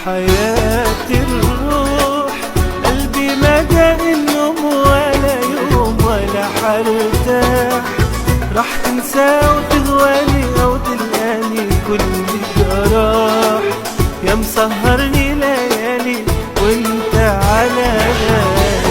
حياة الروح قلبي ما جاء النوم ولا يوم ولا حرتاح، راح تنسى وتغواني أو تلقاني كل جراح، يا مسهرني ليالي وانت على بالي.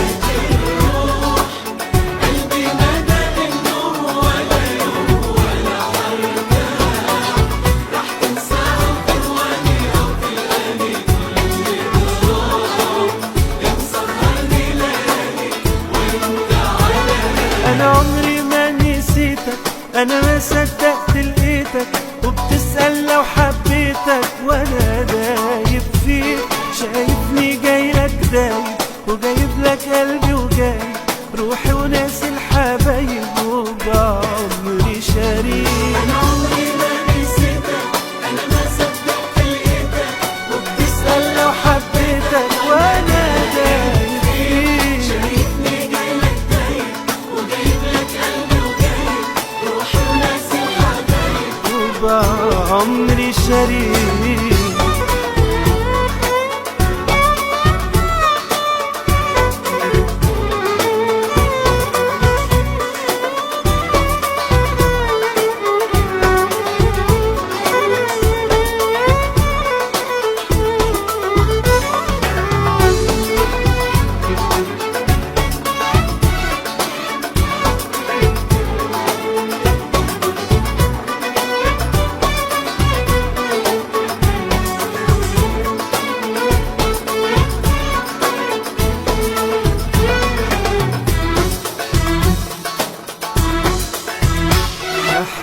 أنا عمري ما نسيتك، أنا ما صدقت لقيتك، وبتسأل لو حبيتك وأنا دايب فيك، شايفني جايلك دايب وجايب لك قلبي وجايب روحي وناسي الحبايب وبعمري شريك. أنا عمري ما نسيتك، أنا ما صدقت لقيتك، وبتسأل لو حبيتك وأنا دايب فيك، شايفني جايلك دايب وجايب لك قلبي وجايب روحي وناسي الحبايب وبعمري شريك.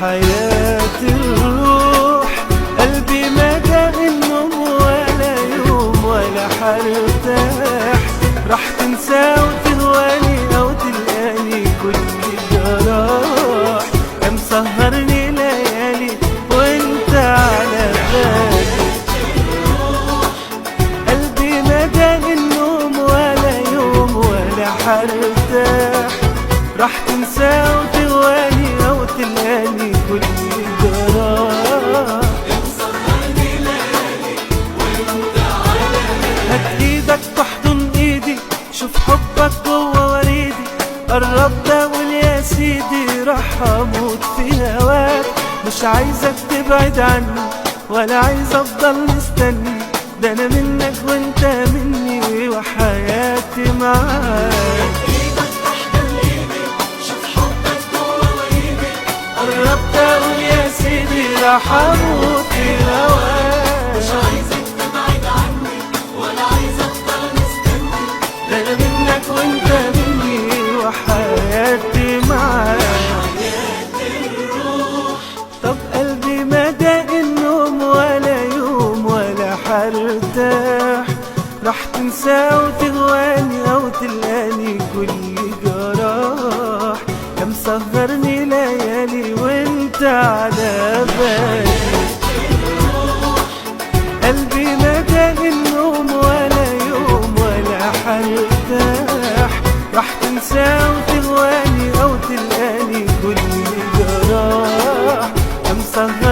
حياة الروح قلبي ما جاء النوم ولا يوم ولا حرتاح، راح تنسى وتهواني أو تلقاني كل جراح، يا مسهرني ليالي وانت على بالي. قلبي ما جاء النوم ولا يوم ولا حرتاح، راح تنسى وتغواني أو تلقاني كل جراح، مسهرني ليالي وانت على بالي. هات ايدك تحضن ايدي، شوف حبك جوا وريدي، قربت اقول يا سيدي راح اموت في هواك، مش عايزك تبعد عني ولا عايز افضل مستني، ده انا منك وانت مني وحياتي معاك. قربت اقول يا سيدي راح اموت في هواك، مش عايزك تبعد عني ولا عايز افضل مستني، ده انا منك وانت مني وحياتي معاك. طب قلبي ما داق النوم ولا يوم ولا حرتاح، راح تنسى وتغواني او تلقاني كل جراح، يا مسهرني ليالي وانت على بالي. قلبي ما داق النوم ولا يوم ولا حرتاح، راح تنسى وتغواني او تلقاني كل جراح، يا مسهرني